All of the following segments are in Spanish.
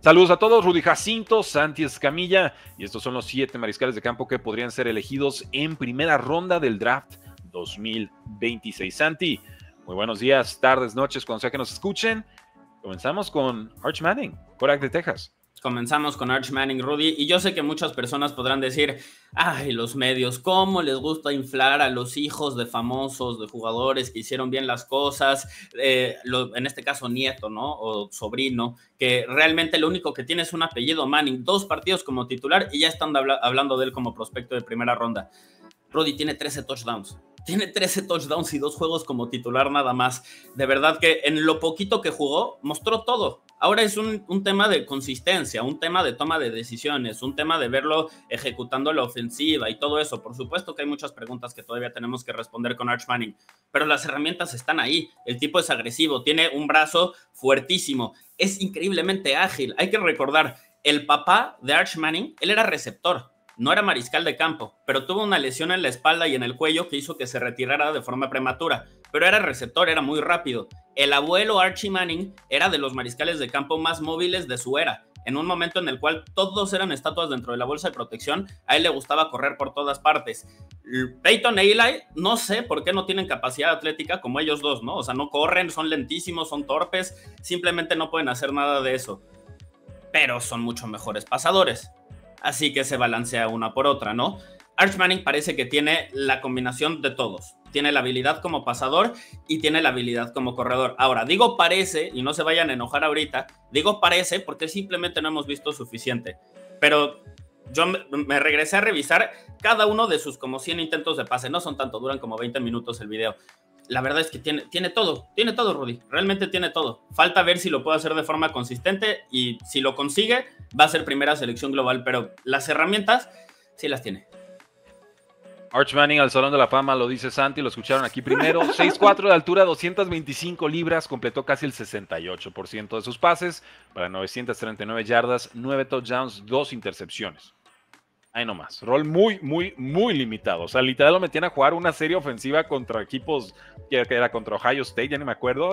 Saludos a todos, Rudy Jacinto, Santi Escamilla, y estos son los 7 mariscales de campo que podrían ser elegidos en primera ronda del draft 2026. Santi, muy buenos días, tardes, noches, cuando sea que nos escuchen. Comenzamos con Arch Manning, quarterback de Texas. Comenzamos con Arch Manning, Rudy, y yo sé que muchas personas podrán decir, ay, los medios, cómo les gusta inflar a los hijos de famosos, de jugadores que hicieron bien las cosas, en este caso nieto, ¿no? O sobrino, que realmente lo único que tiene es un apellido Manning, 2 partidos como titular y ya están hablando de él como prospecto de primera ronda. Rudy tiene 13 touchdowns. Tiene 13 touchdowns y 2 juegos como titular nada más. De verdad que en lo poquito que jugó, mostró todo. Ahora es un tema de consistencia, un tema de toma de decisiones, un tema de verlo ejecutando la ofensiva y todo eso. Por supuesto que hay muchas preguntas que todavía tenemos que responder con Arch Manning, pero las herramientas están ahí. El tipo es agresivo, tiene un brazo fuertísimo, es increíblemente ágil. Hay que recordar, el papá de Arch Manning, él era receptor. No era mariscal de campo, pero tuvo una lesión en la espalda y en el cuello que hizo que se retirara de forma prematura. Pero era receptor, era muy rápido. El abuelo Archie Manning era de los mariscales de campo más móviles de su era. En un momento en el cual todos eran estatuas dentro de la bolsa de protección, a él le gustaba correr por todas partes. Peyton e Eli, no sé por qué no tienen capacidad atlética como ellos dos, ¿no? O sea, no corren, son lentísimos, son torpes, simplemente no pueden hacer nada de eso. Pero son mucho mejores pasadores. Así que se balancea una por otra, ¿no? Arch Manning parece que tiene la combinación de todos. Tiene la habilidad como pasador y tiene la habilidad como corredor. Ahora, digo parece, y no se vayan a enojar ahorita, digo parece porque simplemente no hemos visto suficiente. Pero yo me regresé a revisar cada uno de sus como 100 intentos de pase. No son tanto, duran como 20 minutos el video. La verdad es que tiene todo, Rudy, realmente tiene todo. Falta ver si lo puede hacer de forma consistente y si lo consigue, va a ser primera selección global, pero las herramientas sí las tiene. Arch Manning al Salón de la Fama, lo dice Santi, lo escucharon aquí primero. 6'4" de altura, 225 libras, completó casi el 68% de sus pases para 939 yardas, 9 touchdowns, 2 intercepciones. Ahí nomás, rol muy limitado. O sea, literal lo metían a jugar una serie ofensiva contra equipos que era contra Ohio State, ya ni me acuerdo.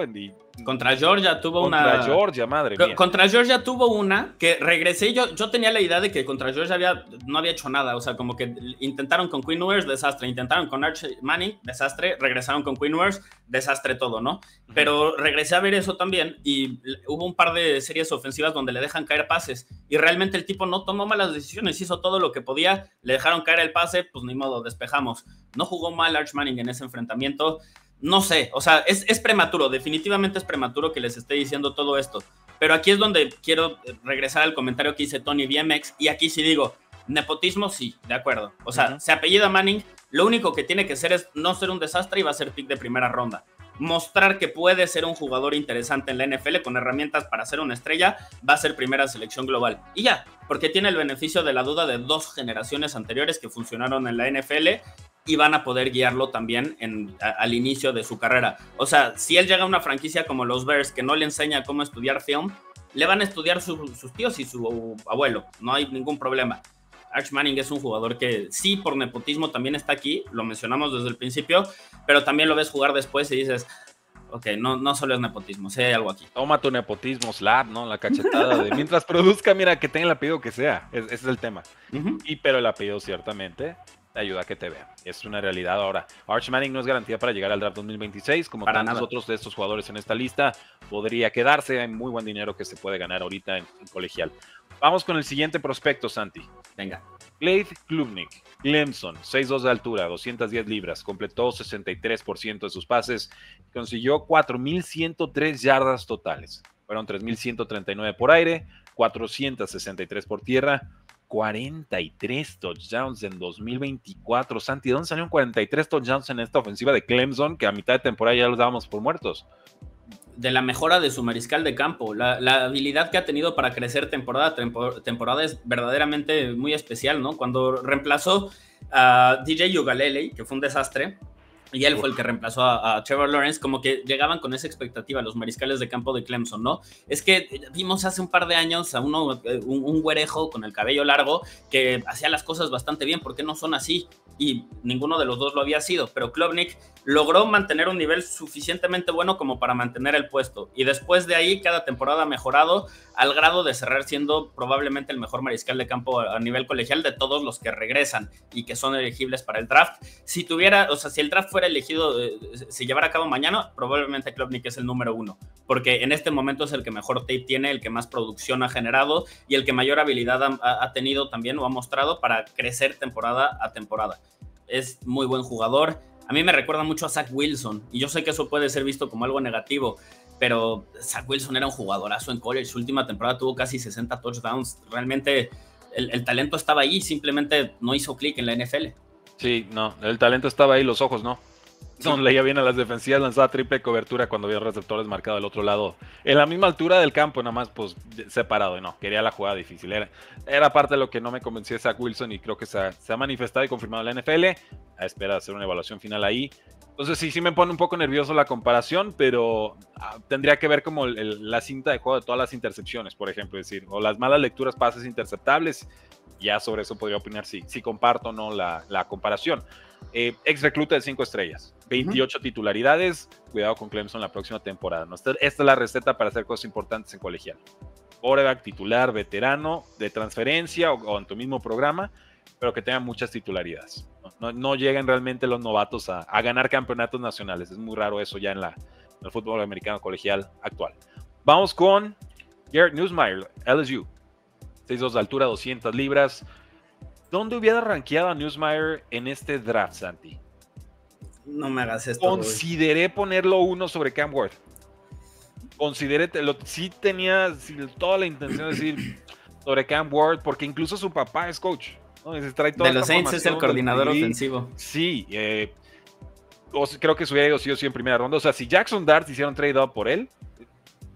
Contra Georgia tuvo una... Contra Georgia, madre mía. Contra Georgia tuvo una que regresé. Yo tenía la idea de que contra Georgia no había hecho nada. O sea, como que intentaron con Quinn Ewers, desastre. Intentaron con Arch Manning, desastre. Regresaron con Quinn Ewers, desastre todo, ¿no? Pero regresé a ver eso también y hubo un par de series ofensivas donde le dejan caer pases y realmente el tipo no tomó malas decisiones, hizo todo lo que podía, le dejaron caer el pase, pues ni modo, despejamos. No jugó mal Arch Manning en ese enfrentamiento. No sé, o sea, es prematuro, definitivamente es prematuro que les esté diciendo todo esto. Pero aquí es donde quiero regresar al comentario que hice Tony BMX y aquí sí digo, nepotismo sí, de acuerdo. O sea, se apellida Manning, lo único que tiene que ser es no ser un desastre y va a ser pick de primera ronda. Mostrar que puede ser un jugador interesante en la NFL con herramientas para ser una estrella, va a ser primera selección global. Y ya, porque tiene el beneficio de la duda de 2 generaciones anteriores que funcionaron en la NFL y van a poder guiarlo también al inicio de su carrera. O sea, si él llega a una franquicia como los Bears que no le enseña cómo estudiar film, le van a estudiar sus tíos y su abuelo, no hay ningún problema. Arch Manning es un jugador que sí, por nepotismo también está aquí, lo mencionamos desde el principio, pero también lo ves jugar después y dices, ok, no solo es nepotismo, sí hay algo aquí. Toma tu nepotismo, slap, ¿no? La cachetada de mientras produzca, mira, que tenga el apellido que sea, ese es el tema. Pero el apellido ciertamente te ayuda a que te vean, es una realidad. Ahora, Arch Manning no es garantía para llegar al draft 2026, como para tantos otros de estos jugadores en esta lista, podría quedarse, hay muy buen dinero que se puede ganar ahorita en colegial. Vamos con el siguiente prospecto, Santi. Venga. Clyde Klubnik, Clemson, 6'2" de altura, 210 libras, completó 63% de sus pases, consiguió 4,103 yardas totales. Fueron 3,139 por aire, 463 por tierra, 43 touchdowns en 2024. Santi, ¿de dónde salieron 43 touchdowns en esta ofensiva de Clemson, que a mitad de temporada ya los dábamos por muertos? De la mejora de su mariscal de campo, la habilidad que ha tenido para crecer temporada a temporada es verdaderamente muy especial, ¿no? Cuando reemplazó a DJ Uiagalelei, que fue un desastre, y él fue el que reemplazó a Trevor Lawrence, como que llegaban con esa expectativa los mariscales de campo de Clemson, ¿no? Es que vimos hace un par de años a un güerejo con el cabello largo que hacía las cosas bastante bien, ¿por qué no son así? Y ninguno de los dos lo había sido, pero Klubnik logró mantener un nivel suficientemente bueno como para mantener el puesto, y después de ahí cada temporada ha mejorado al grado de cerrar siendo probablemente el mejor mariscal de campo a nivel colegial de todos los que regresan y que son elegibles para el draft. Si el draft fuera elegido, se llevara a cabo mañana, probablemente Klubnik es el número 1, porque en este momento es el que mejor tape tiene, el que más producción ha generado y el que mayor habilidad ha tenido también o ha mostrado para crecer temporada a temporada. Es muy buen jugador. A mí me recuerda mucho a Zach Wilson, y yo sé que eso puede ser visto como algo negativo, pero Zach Wilson era un jugadorazo en college. Su última temporada tuvo casi 60 touchdowns. Realmente el talento estaba ahí, simplemente no hizo clic en la NFL. Sí, no, el talento estaba ahí, los ojos no. No leía bien a las defensivas, lanzaba triple cobertura cuando había receptores marcados del otro lado. En la misma altura del campo, nada más pues separado, y no, quería la jugada difícil. Era parte de lo que no me convencía de Zach Wilson, y creo que se ha manifestado y confirmado en la NFL. A espera de hacer una evaluación final ahí. Entonces sí me pone un poco nervioso la comparación, pero tendría que ver como la cinta de juego de todas las intercepciones, por ejemplo, es decir, o las malas lecturas, pases interceptables. Ya sobre eso podría opinar si comparto o no la comparación. Ex recluta de 5 estrellas, 28 titularidades. Cuidado con Clemson la próxima temporada, ¿no? Esta es la receta para hacer cosas importantes en colegial. Quarterback titular, veterano, de transferencia o en tu mismo programa, pero que tengan muchas titularidades. No llegan realmente los novatos a ganar campeonatos nacionales. Es muy raro eso ya en el fútbol americano colegial actual. Vamos con Garrett Nussmeier, LSU. 6'2 de altura, 200 libras. ¿Dónde hubiera rankeado a Nussmeier en este draft, Santi? No me hagas esto. Consideré ponerlo 1 sobre Cam Ward. Sí tenía toda la intención de decir sobre Cam Ward, porque incluso su papá es coach, ¿no? De los Saints es el coordinador ofensivo. Sí, creo que se hubiera ido sí o sí en primera ronda. O sea, si Jackson Dart hicieron trade-up por él,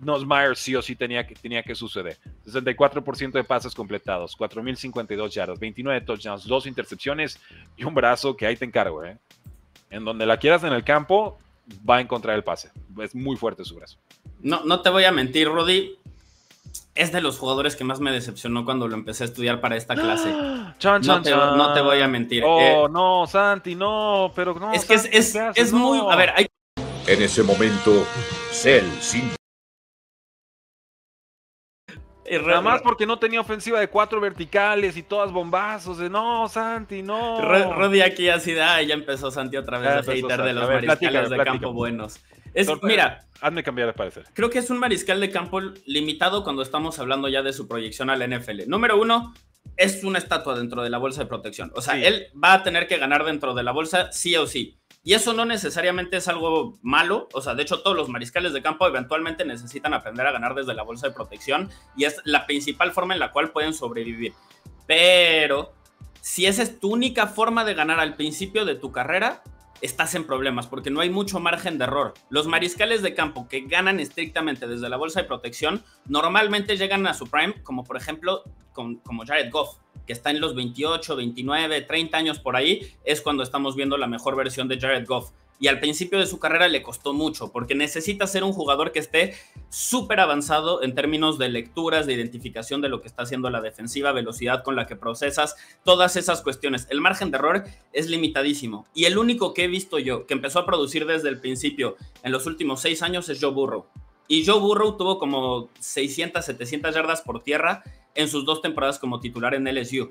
Nussmeier sí o sí tenía que suceder. 64% de pases completados, 4,052 yardas, 29 touchdowns, 2 intercepciones y un brazo que ahí te encargo, ¿eh? En donde la quieras en el campo, va a encontrar el pase. Es muy fuerte su brazo. No te voy a mentir, Rudy. Es de los jugadores que más me decepcionó cuando lo empecé a estudiar para esta clase. No te voy a mentir. No, Santi, no, pero no. Es que es muy... A ver, En ese momento, Cell sin... Nada más porque no tenía ofensiva de 4 verticales y todas bombazos. No, Santi, no. Rudy aquí así ya empezó Santi otra vez a hater de los mariscales de campo buenos. Mira, hazme cambiar de parecer. Creo que es un mariscal de campo limitado cuando estamos hablando ya de su proyección a la NFL. Número 1, es una estatua dentro de la bolsa de protección. O sea, sí, él va a tener que ganar dentro de la bolsa sí o sí. Y eso no necesariamente es algo malo. O sea, de hecho, todos los mariscales de campo eventualmente necesitan aprender a ganar desde la bolsa de protección, y es la principal forma en la cual pueden sobrevivir. Pero si esa es tu única forma de ganar al principio de tu carrera, estás en problemas porque no hay mucho margen de error. Los mariscales de campo que ganan estrictamente desde la bolsa de protección normalmente llegan a su prime, como por ejemplo como Jared Goff, que está en los 28, 29, 30 años por ahí, es cuando estamos viendo la mejor versión de Jared Goff. Y al principio de su carrera le costó mucho, porque necesita ser un jugador que esté súper avanzado en términos de lecturas, de identificación de lo que está haciendo la defensiva, velocidad con la que procesas, todas esas cuestiones. El margen de error es limitadísimo. Y el único que he visto yo que empezó a producir desde el principio en los últimos 6 años es Joe Burrow. Y Joe Burrow tuvo como 600, 700 yardas por tierra en sus 2 temporadas como titular en LSU.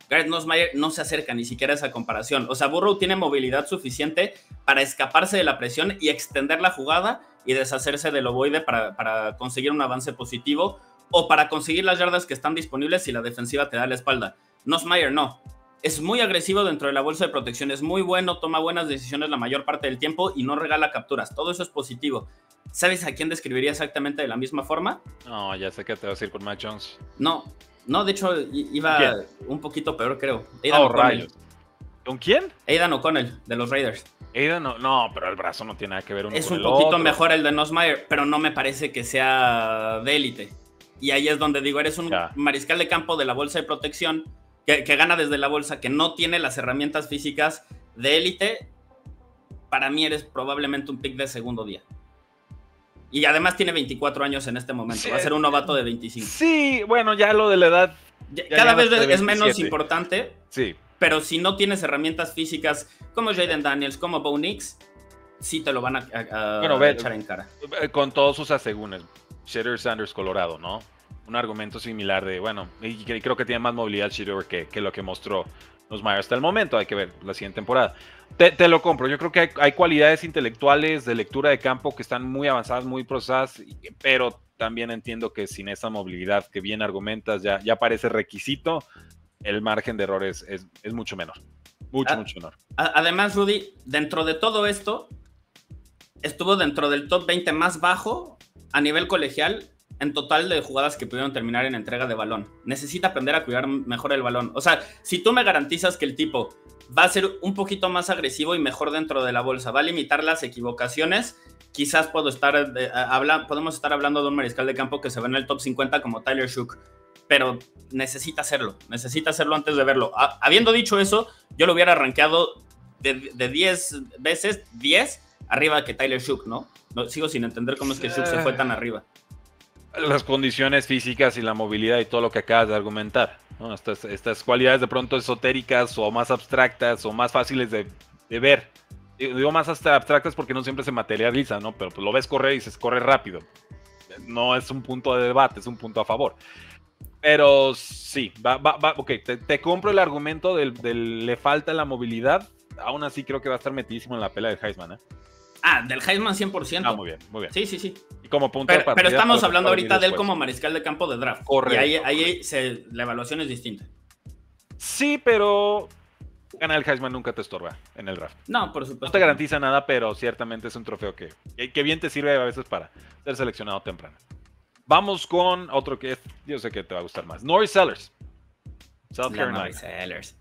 Garrett Nussmeier no se acerca ni siquiera a esa comparación. O sea, Burrow tiene movilidad suficiente para escaparse de la presión y extender la jugada y deshacerse del ovoide para conseguir un avance positivo o para conseguir las yardas que están disponibles si la defensiva te da la espalda. Nussmeier no. Es muy agresivo dentro de la bolsa de protección, es muy bueno, toma buenas decisiones la mayor parte del tiempo y no regala capturas. Todo eso es positivo. ¿Sabes a quién describiría exactamente de la misma forma? No, ya sé que te vas a ir con Mac Jones. No, de hecho iba un poquito peor, creo. Aidan O'Connell. ¿Con quién? Aidan O'Connell, de los Raiders. Aidan, no, pero el brazo no tiene nada que ver uno es con un el poquito otro. Mejor el de Nussmeier, pero no me parece que sea de élite. Y ahí es donde digo, eres un mariscal de campo de la bolsa de protección que gana desde la bolsa, que no tiene las herramientas físicas de élite para mí eres probablemente un pick de segundo día. Y además tiene 24 años en este momento. Sí, va a ser un novato de 25. Sí, bueno, ya lo de la edad... Cada vez es menos importante. Sí. Pero si no tienes herramientas físicas como Jaden Daniels, como Bo Nix, sí te lo van a echar en cara. Con todos sus asegúnes. Shedeur Sanders, Colorado, ¿no? Un argumento similar de, bueno, y creo que tiene más movilidad Shedeur que lo que mostró Nussmeier hasta el momento. Hay que ver la siguiente temporada. Te lo compro. Yo creo que hay cualidades intelectuales de lectura de campo que están muy avanzadas, muy procesadas, pero también entiendo que sin esa movilidad que bien argumentas ya parece requisito, el margen de errores es mucho menor. Mucho menor. Además, Rudy, dentro de todo esto, estuvo dentro del top 20 más bajo a nivel colegial en total de jugadas que pudieron terminar en entrega de balón. Necesita aprender a cuidar mejor el balón. O sea, si tú me garantizas que el tipo va a ser un poquito más agresivo y mejor dentro de la bolsa, va a limitar las equivocaciones, quizás podemos estar hablando de un mariscal de campo que se ve en el top 50 como Tyler Shough, pero necesita hacerlo antes de verlo. Habiendo dicho eso, yo lo hubiera rankeado de 10 veces, 10 arriba que Tyler Shough, ¿no? Sigo sin entender cómo es que Shough se fue tan arriba. Las condiciones físicas y la movilidad y todo lo que acabas de argumentar, ¿no? Estas cualidades de pronto esotéricas o más abstractas o más fáciles de ver. Digo más hasta abstractas porque no siempre se materializan, ¿no? Pero pues lo ves correr y dices, corre rápido. No es un punto de debate, es un punto a favor. Pero sí, ok, te compro el argumento del le falta la movilidad. Aún así creo que va a estar metidísimo en la pelea del Heisman, ¿eh? Del Heisman 100%. Muy bien, muy bien. Sí. Y como punto de partida, pero estamos hablando ahorita de él como mariscal de campo de draft. Correcto. Y ahí la evaluación es distinta. Sí, pero ganar el Heisman nunca te estorba en el draft. No, por supuesto. No te garantiza nada, pero ciertamente es un trofeo que bien te sirve a veces para ser seleccionado temprano. Vamos con otro que yo sé que te va a gustar más. Norris Sellers. South Carolina.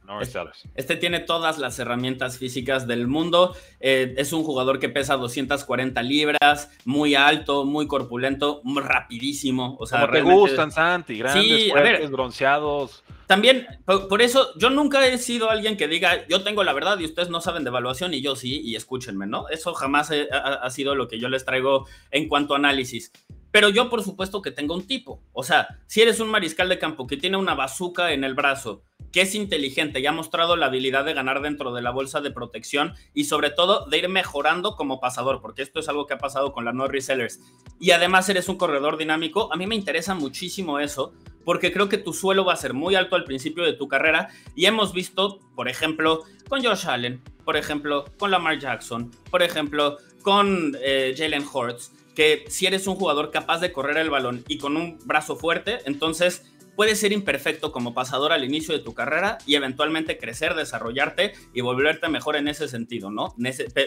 Norris Sellers. Este tiene todas las herramientas físicas del mundo. Es un jugador que pesa 240 libras, muy alto, muy corpulento, muy rapidísimo. O sea, como te gustan, Santi, grandes, fuertes, bronceados. También, por eso, yo nunca he sido alguien que diga, yo tengo la verdad y ustedes no saben de evaluación y yo sí, y escúchenme, ¿no? Eso jamás ha sido lo que yo les traigo en cuanto a análisis. Pero yo, por supuesto, que tengo un tipo. O sea, si eres un mariscal de campo que tiene una bazooka en el brazo, que es inteligente y ha mostrado la habilidad de ganar dentro de la bolsa de protección y sobre todo de ir mejorando como pasador, porque esto es algo que ha pasado con la Norris Sellers. Y además eres un corredor dinámico. A mí me interesa muchísimo eso, porque creo que tu suelo va a ser muy alto al principio de tu carrera. Y hemos visto, por ejemplo, con Josh Allen, por ejemplo, con Lamar Jackson, por ejemplo, con Jalen Hurts, que si eres un jugador capaz de correr el balón y con un brazo fuerte, entonces puedes ser imperfecto como pasador al inicio de tu carrera y eventualmente crecer, desarrollarte y volverte mejor en ese sentido, ¿no?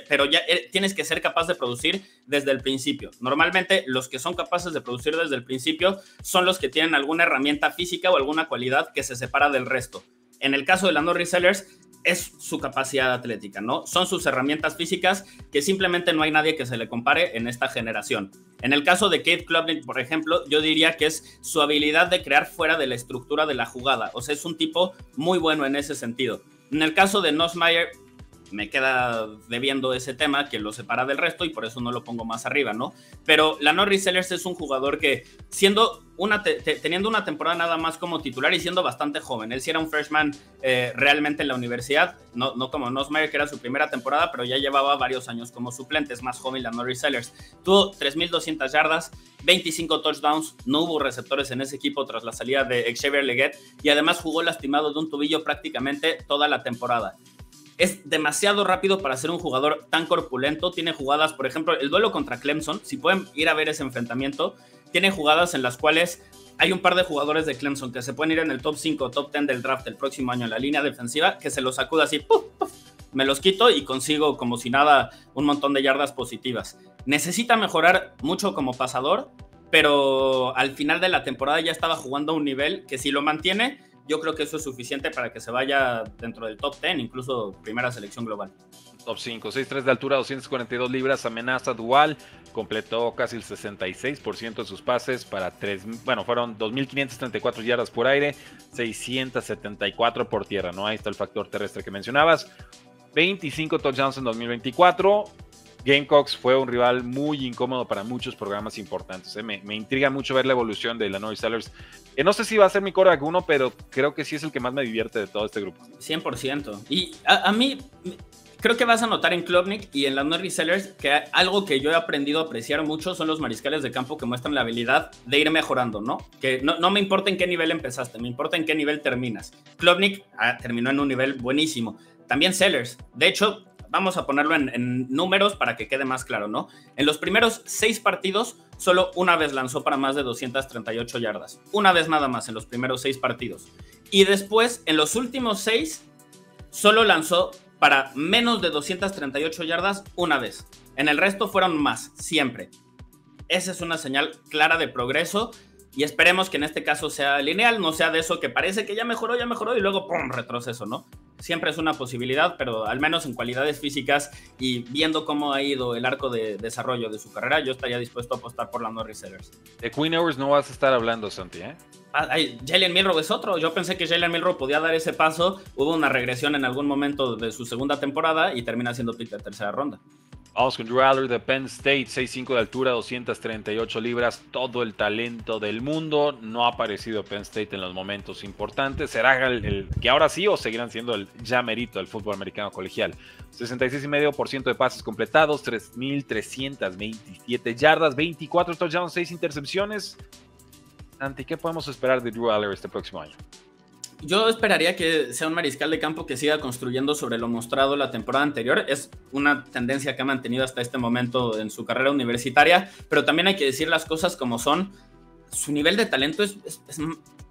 Pero ya tienes que ser capaz de producir desde el principio. Normalmente los que son capaces de producir desde el principio son los que tienen alguna herramienta física o alguna cualidad que se separa del resto. En el caso de la Norris Sellers, es su capacidad atlética, ¿no? Son sus herramientas físicas que simplemente no hay nadie que se le compare en esta generación. En el caso de Cade Klubnik, por ejemplo, yo diría que es su habilidad de crear fuera de la estructura de la jugada. O sea, es un tipo muy bueno en ese sentido. En el caso de Nussmeier, me queda debiendo ese tema que lo separa del resto y por eso no lo pongo más arriba, ¿no? Pero la Norris Sellers es un jugador que teniendo una temporada nada más como titular y siendo bastante joven, él sí era un freshman realmente en la universidad, no como Nussmeier que era su primera temporada, pero ya llevaba varios años como suplente, es más joven la Norris Sellers. Tuvo 3,200 yardas, 25 touchdowns, no hubo receptores en ese equipo tras la salida de Xavier Legette y además jugó lastimado de un tobillo prácticamente toda la temporada. Es demasiado rápido para ser un jugador tan corpulento. Tiene jugadas, por ejemplo, el duelo contra Clemson. Si pueden ir a ver ese enfrentamiento, tiene jugadas en las cuales hay un par de jugadores de Clemson que se pueden ir en el top 5 o top 10 del draft el próximo año en la línea defensiva, que se los sacuda así, ¡puf, puf! Me los quito y consigo como si nada un montón de yardas positivas. Necesita mejorar mucho como pasador, pero al final de la temporada ya estaba jugando a un nivel que si lo mantiene, yo creo que eso es suficiente para que se vaya dentro del top 10, incluso primera selección global. Top 5, 6'3 de altura, 242 libras, amenaza dual, completó casi el 66% de sus pases para fueron 2.534 yardas por aire, 674 por tierra, ¿no? Ahí está el factor terrestre que mencionabas. 25 touchdowns en 2024. Gamecocks fue un rival muy incómodo para muchos programas importantes. Me intriga mucho ver la evolución de Illinois Sellers. No sé si va a ser mi quarterback 1, pero creo que sí es el que más me divierte de todo este grupo. 100%. Y a mí creo que vas a notar en Klubnik y en Illinois Sellers que algo que yo he aprendido a apreciar mucho son los mariscales de campo que muestran la habilidad de ir mejorando, ¿no? Que no me importa en qué nivel empezaste, me importa en qué nivel terminas. Klubnik terminó en un nivel buenísimo. También Sellers. De hecho, vamos a ponerlo en números para que quede más claro, ¿no? En los primeros 6 partidos, solo una vez lanzó para más de 238 yardas. Una vez nada más en los primeros 6 partidos. Y después, en los últimos 6, solo lanzó para menos de 238 yardas una vez. En el resto fueron más, siempre. Esa es una señal clara de progreso y esperemos que en este caso sea lineal, no sea de eso que parece que ya mejoró y luego ¡pum!, retroceso, ¿no? Siempre es una posibilidad, pero al menos en cualidades físicas y viendo cómo ha ido el arco de desarrollo de su carrera, yo estaría dispuesto a apostar por la Illinois Sellers. De Quinn Ewers no vas a estar hablando, Santi, ¿eh? Jalen Milroe es otro. Yo pensé que Jalen Milroe podía dar ese paso. Hubo una regresión en algún momento de su segunda temporada y termina siendo pick de tercera ronda. Vamos con Drew Aller de Penn State, 6'5 de altura, 238 libras, todo el talento del mundo. No ha aparecido Penn State en los momentos importantes. ¿Será el que ahora sí o seguirán siendo el ya merito del fútbol americano colegial? 66,5% de pases completados, 3,327 yardas, 24 touchdowns, 6 intercepciones. Santi, ¿qué podemos esperar de Drew Aller este próximo año? Yo esperaría que sea un mariscal de campo que siga construyendo sobre lo mostrado la temporada anterior. Es una tendencia que ha mantenido hasta este momento en su carrera universitaria, pero también hay que decir las cosas como son. Su nivel de talento es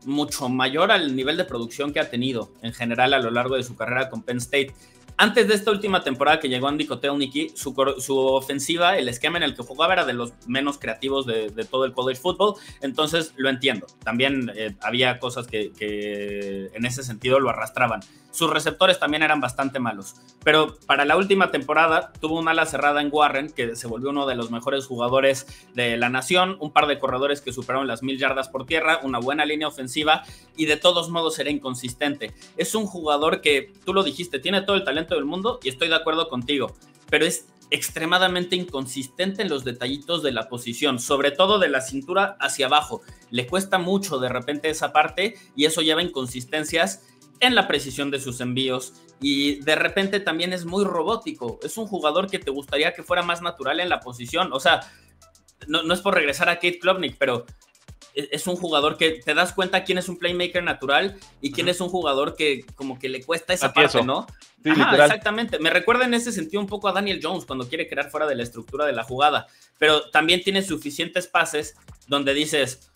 mucho mayor al nivel de producción que ha tenido en general a lo largo de su carrera con Penn State. Antes de esta última temporada que llegó Andy Kotelnicki, su ofensiva, el esquema en el que jugaba era de los menos creativos de todo el college football, entonces lo entiendo. También había cosas que en ese sentido lo arrastraban. Sus receptores también eran bastante malos, pero para la última temporada tuvo un ala cerrada en Warren, que se volvió uno de los mejores jugadores de la nación, un par de corredores que superaron las 1000 yardas por tierra, una buena línea ofensiva y de todos modos era inconsistente. Es un jugador que, tú lo dijiste, tiene todo el talento del mundo y estoy de acuerdo contigo, pero es extremadamente inconsistente en los detallitos de la posición, sobre todo de la cintura hacia abajo. Le cuesta mucho de repente esa parte y eso lleva inconsistencias en la precisión de sus envíos y de repente también es muy robótico. Es un jugador que te gustaría que fuera más natural en la posición. O sea, no es por regresar a Cade Klubnik, pero es un jugador que te das cuenta quién es un playmaker natural y quién es un jugador que como que le cuesta esa parte, ¿no? Sí, ajá, exactamente. Me recuerda en ese sentido un poco a Daniel Jones cuando quiere crear fuera de la estructura de la jugada, pero también tiene suficientes pases donde dices,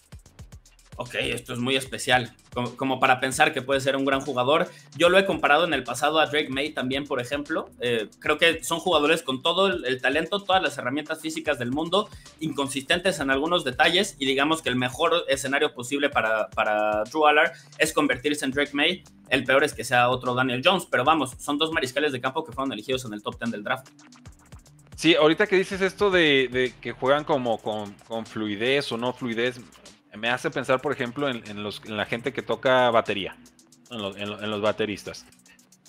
ok, esto es muy especial, como para pensar que puede ser un gran jugador. Yo lo he comparado en el pasado a Drake May también, por ejemplo. Creo que son jugadores con todo el talento, todas las herramientas físicas del mundo, inconsistentes en algunos detalles, y digamos que el mejor escenario posible para Drew Aller es convertirse en Drake May. El peor es que sea otro Daniel Jones, pero vamos, son dos mariscales de campo que fueron elegidos en el top 10 del draft. Sí, ahorita que dices esto de que juegan como con fluidez o no fluidez, me hace pensar, por ejemplo, en la gente que toca batería, en los bateristas.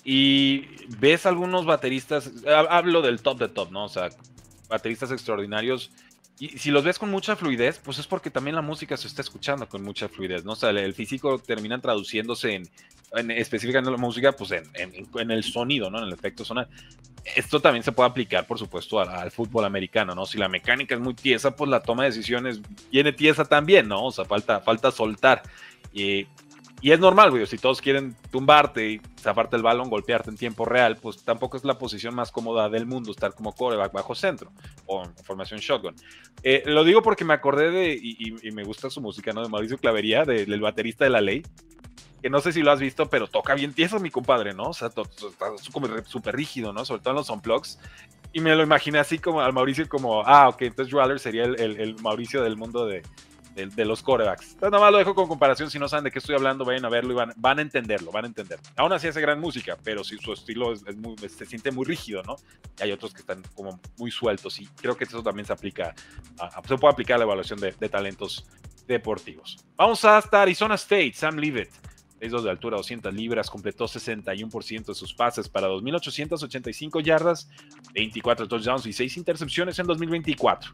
Y ves algunos bateristas, hablo del top de top, ¿no? O sea, bateristas extraordinarios. Y si los ves con mucha fluidez, pues es porque también la música se está escuchando con mucha fluidez, ¿no? O sea, el físico termina traduciéndose específicamente en la música, pues en el sonido, ¿no? En el efecto sonoro. Esto también se puede aplicar, por supuesto, al fútbol americano, ¿no? Si la mecánica es muy tiesa, pues la toma de decisiones viene tiesa también, ¿no? O sea, falta soltar. Y es normal, güey, si todos quieren tumbarte y zafarte el balón, golpearte en tiempo real, pues tampoco es la posición más cómoda del mundo estar como quarterback bajo centro o en formación shotgun. Lo digo porque me acordé y me gusta su música, ¿no? De Mauricio Clavería, del baterista de La Ley, que no sé si lo has visto, pero toca bien tieso mi compadre, ¿no? O sea, está como súper rígido, ¿no? Sobre todo en los unplugs. Y me lo imaginé así como al Mauricio como, ok, entonces Drew Aller sería el Mauricio del mundo de los quarterbacks. Entonces nada más lo dejo con comparación, si no saben de qué estoy hablando, vayan a verlo y van a entenderlo, Aún así hace gran música, pero sí su estilo se siente muy rígido, ¿no? Y hay otros que están como muy sueltos y creo que eso también se aplica, se puede aplicar a la evaluación de talentos deportivos. Vamos hasta Arizona State, Sam Leavitt. 6'2 de altura, 200 libras, completó 61% de sus pases para 2.885 yardas, 24 touchdowns y 6 intercepciones en 2024.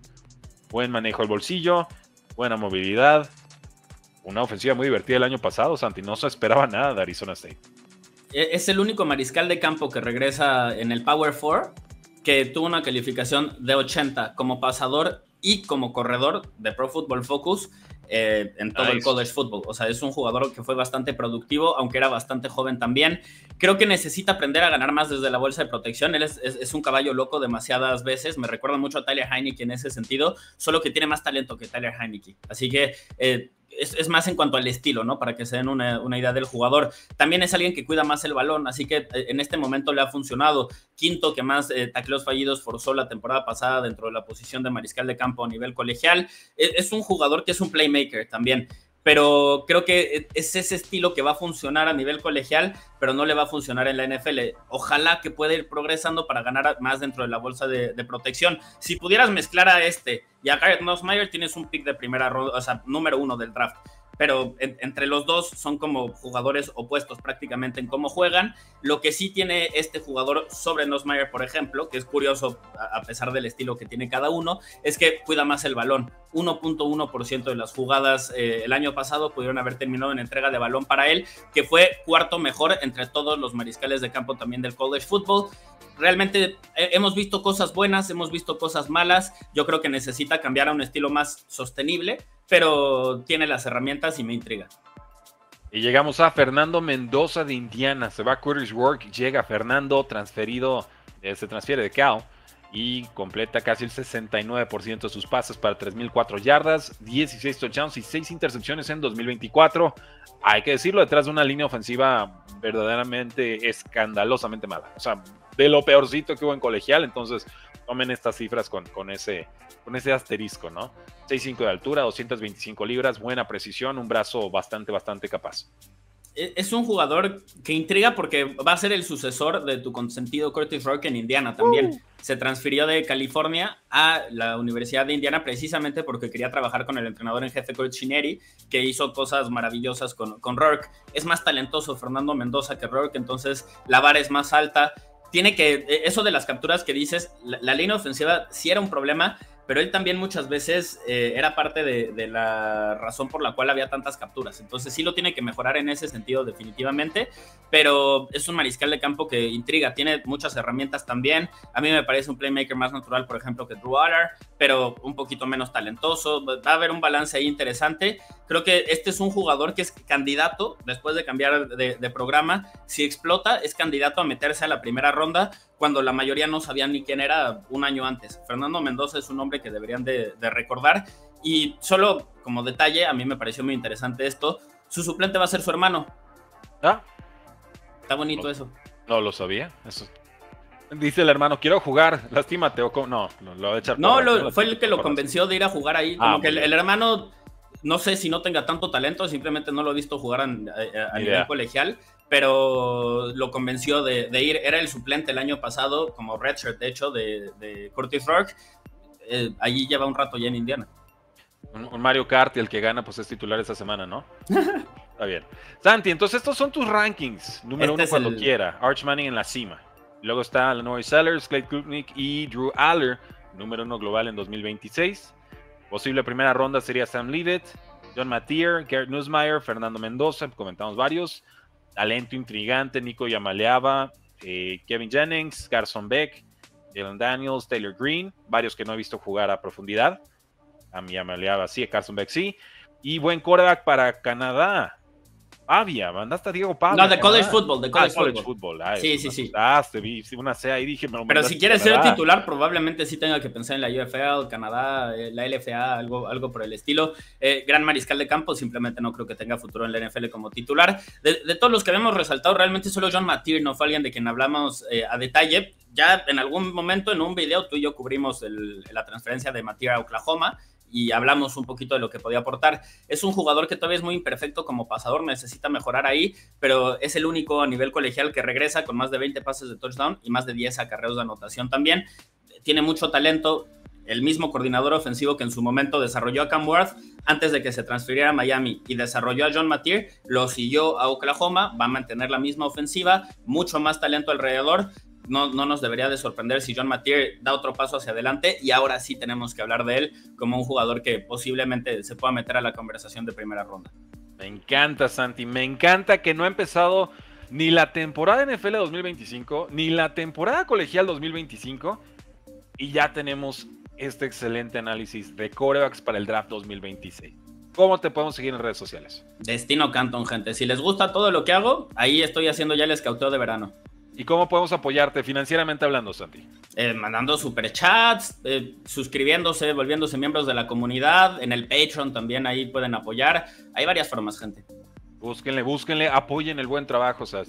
Buen manejo del bolsillo, buena movilidad, una ofensiva muy divertida el año pasado, Santi, no se esperaba nada de Arizona State. Es el único mariscal de campo que regresa en el Power 4 que tuvo una calificación de 80 como pasador y como corredor de Pro Football Focus en todo el college football. O sea, es un jugador que fue bastante productivo, aunque era bastante joven también. Creo que necesita aprender a ganar más desde la bolsa de protección. Él es un caballo loco demasiadas veces. Me recuerda mucho a Tyler Heinicke en ese sentido, solo que tiene más talento que Tyler Heinicke. Así que es más en cuanto al estilo, ¿no? Para que se den una idea del jugador. También es alguien que cuida más el balón, así que en este momento le ha funcionado. Quinto que más tacleos fallidos forzó la temporada pasada dentro de la posición de mariscal de campo a nivel colegial. Es un jugador que es un playmaker también, pero creo que es ese estilo que va a funcionar a nivel colegial, pero no le va a funcionar en la NFL. Ojalá que pueda ir progresando para ganar más dentro de la bolsa de protección. Si pudieras mezclar a y a Garrett Nussmeier, tienes un pick de primera ronda, o sea, número 1 del draft. Pero entre los dos son como jugadores opuestos prácticamente en cómo juegan. Lo que sí tiene este jugador sobre Nussmeier, por ejemplo, que es curioso a pesar del estilo que tiene cada uno, es que cuida más el balón. 1.1% de las jugadas el año pasado pudieron haber terminado en entrega de balón para él, que fue cuarto mejor entre todos los mariscales de campo también del college football. Realmente hemos visto cosas buenas, hemos visto cosas malas. Yo creo que necesita cambiar a un estilo más sostenible, pero tiene las herramientas y me intriga. Y llegamos a Fernando Mendoza de Indiana. Se va a Curtis Rourke, llega Fernando, se transfiere de Cal y completa casi el 69% de sus pases para 3.004 yardas, 16 touchdowns y 6 intercepciones en 2024. Hay que decirlo, detrás de una línea ofensiva verdaderamente escandalosamente mala. O sea, de lo peorcito que hubo en colegial. Entonces tomen estas cifras con ese asterisco, ¿no? 6'5 de altura, 225 libras, buena precisión, un brazo bastante capaz. Es un jugador que intriga porque va a ser el sucesor de tu consentido Curtis Rourke en Indiana también. Se transfirió de California a la Universidad de Indiana precisamente porque quería trabajar con el entrenador en jefe Coach Chineri, que hizo cosas maravillosas con Rourke. Es más talentoso Fernando Mendoza que Rourke, entonces la vara es más alta. Tiene que, eso de las capturas que dices, la línea ofensiva sí era un problema, pero él también muchas veces era parte de la razón por la cual había tantas capturas. Entonces sí lo tiene que mejorar en ese sentido definitivamente, pero es un mariscal de campo que intriga, tiene muchas herramientas también. A mí me parece un playmaker más natural, por ejemplo, que Drew Aller, pero un poquito menos talentoso. Va a haber un balance ahí interesante. Creo que este es un jugador que es candidato, después de cambiar de programa, si explota, es candidato a meterse a la primera ronda, cuando la mayoría no sabían ni quién era un año antes. Fernando Mendoza es un hombre que deberían de recordar. Y solo como detalle, a mí me pareció muy interesante esto, su suplente va a ser su hermano. ¿Ah? Está bonito eso. No lo sabía. Eso. Dice el hermano, quiero jugar, lastímate. No, lo va a echar. No, fue el que lo convenció de ir a jugar ahí. Como que el hermano, no sé si no tenga tanto talento, simplemente no lo he visto jugar a nivel colegial, pero lo convenció de ir. Era el suplente el año pasado, como redshirt, de hecho, de Curtis Rourke. Allí lleva un rato ya en Indiana. Un Mario Kart, y el que gana pues es titular esta semana, ¿no? Está bien. Santi, entonces estos son tus rankings. Número uno cuando quiera. Arch Manning en la cima. Luego está Lenoir Sellers, Clay Klubnik y Drew Aller. Número 1 global en 2026. Posible primera ronda sería Sam Leavitt, John Mateer, Garrett Nussmeier, Fernando Mendoza, comentamos varios. Talento intrigante, Nico Yamaleava, Kevin Jennings, Carson Beck, Jalen Daniels, Taylor Green, varios que no he visto jugar a profundidad. A mi Yamaleava sí, a Carson Beck sí. Y buen quarterback para Canadá. Pavia, mandaste a Diego Pavia. No, de college football, de college football. Sí. Te vi una C ahí, dije, pero si quieres ser titular, probablemente sí tenga que pensar en la UFL, Canadá, la LFA, algo por el estilo. Gran mariscal de campo, simplemente no creo que tenga futuro en la NFL como titular. De todos los que habíamos resaltado, realmente solo John Mateer no fue alguien de quien hablamos a detalle. Ya en algún momento en un video tú y yo cubrimos la transferencia de Mateer a Oklahoma y hablamos un poquito de lo que podía aportar. Es un jugador que todavía es muy imperfecto como pasador, necesita mejorar ahí, pero es el único a nivel colegial que regresa con más de 20 pases de touchdown y más de 10 acarreos de anotación también. Tiene mucho talento. El mismo coordinador ofensivo que en su momento desarrolló a Cam Ward antes de que se transfiriera a Miami y desarrolló a John Mateer, lo siguió a Oklahoma, va a mantener la misma ofensiva, mucho más talento alrededor. No nos debería de sorprender si John Mateer da otro paso hacia adelante, y ahora sí tenemos que hablar de él como un jugador que posiblemente se pueda meter a la conversación de primera ronda. Me encanta, Santi, me encanta que no ha empezado ni la temporada NFL 2025, ni la temporada colegial 2025, y ya tenemos este excelente análisis de quarterbacks para el draft 2026. ¿Cómo te podemos seguir en redes sociales? Destino Canton, gente. Si les gusta todo lo que hago, ahí estoy haciendo ya el escauteo de verano. ¿Y cómo podemos apoyarte financieramente hablando, Santi? Mandando superchats, suscribiéndose, volviéndose miembros de la comunidad, en el Patreon también ahí pueden apoyar. Hay varias formas, gente. Búsquenle, apoyen el buen trabajo. O sea,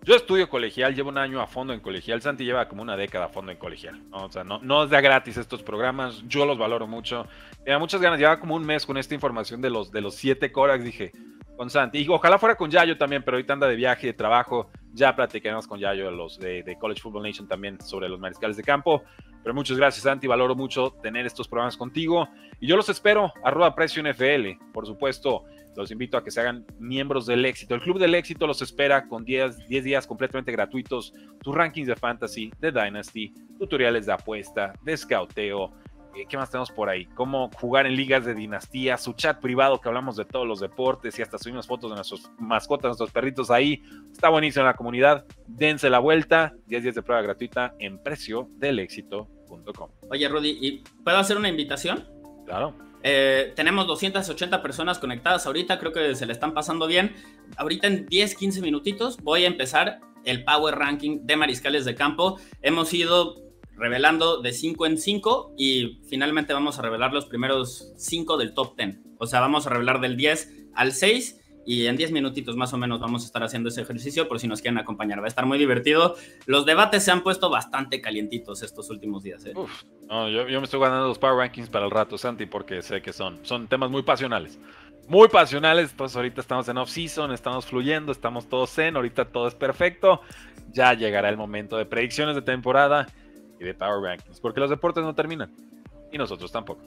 yo estudio colegial, llevo un año a fondo en colegial. Santi lleva como una década a fondo en colegial, ¿no? O sea, no es de gratis estos programas, yo los valoro mucho. Tenía muchas ganas, llevaba como un mes con esta información de los 7 quarterbacks, dije, con Santi. Y ojalá fuera con Yayo también, pero ahorita anda de viaje, de trabajo. Ya platicaremos con Yayo, los de College Football Nation también, sobre los mariscales de campo. Pero muchas gracias, Santi. Valoro mucho tener estos programas contigo. Y yo los espero, @PrecioNFL. Por supuesto, los invito a que se hagan miembros del éxito. El Club del Éxito los espera con 10 días completamente gratuitos. Tus rankings de fantasy, de Dynasty, tutoriales de apuesta, de scouteo. ¿Qué más tenemos por ahí? Cómo jugar en ligas de dinastía, su chat privado que hablamos de todos los deportes y hasta subimos fotos de nuestros mascotas, nuestros perritos ahí. Está buenísimo la comunidad. Dense la vuelta. 10 días de prueba gratuita en PrecioDelExito.com. Oye, Rudy, ¿y puedo hacer una invitación? Claro. Tenemos 280 personas conectadas ahorita, creo que se le están pasando bien. Ahorita en 10-15 minutitos voy a empezar el Power Ranking de mariscales de campo. Hemos ido revelando de 5 en 5 y finalmente vamos a revelar los primeros 5 del top 10. O sea, vamos a revelar del 10 al 6 y en 10 minutitos más o menos vamos a estar haciendo ese ejercicio por si nos quieren acompañar. Va a estar muy divertido. Los debates se han puesto bastante calientitos estos últimos días. No, yo me estoy ganando los Power Rankings para el rato, Santi, porque sé que son temas muy pasionales. Muy pasionales, pues ahorita estamos en off-season, estamos fluyendo, estamos todos zen, ahorita todo es perfecto. Ya llegará el momento de predicciones de temporada y de Power Rankings, porque los deportes no terminan y nosotros tampoco.